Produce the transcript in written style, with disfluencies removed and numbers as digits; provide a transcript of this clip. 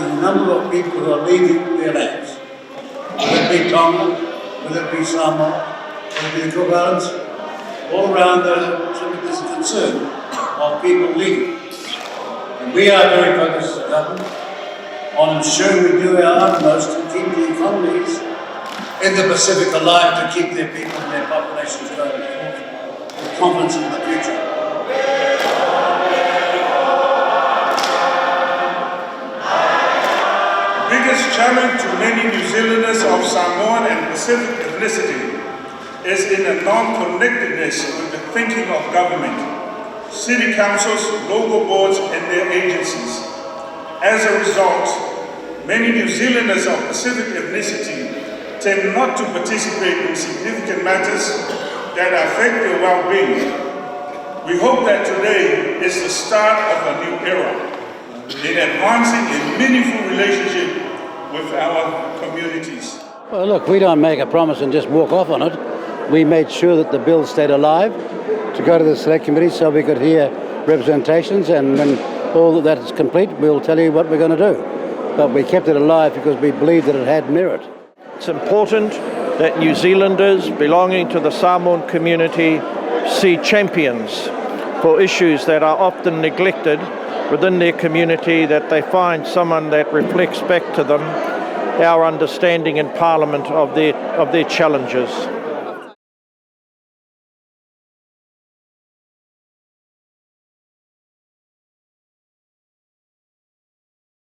the number of people who are leaving their lands, whether it be Tonga, whether it be Samoa, whether it be the Cook Islands, all around there's a concern of people leaving. And we are very focused as a government on ensuring we do our utmost to keep the economies in the Pacific alive, to keep their people and their populations going forward with confidence in the future. The biggest challenge to many New Zealanders of Samoan and Pacific ethnicity is in a non-connectedness with the thinking of government, city councils, local boards and their agencies. As a result, many New Zealanders of Pacific ethnicity tend not to participate in significant matters that affect their well-being. We hope that today is the start of a new era in advancing a meaningful relationship with our communities. Well, look, we don't make a promise and just walk off on it. We made sure that the bill stayed alive to go to the Select Committee so we could hear representations, and when all that is complete, we'll tell you what we're going to do. But we kept it alive because we believed that it had merit. It's important that New Zealanders belonging to the Samoan community see champions for issues that are often neglected within their community, that they find someone that reflects back to them our understanding in Parliament of their challenges.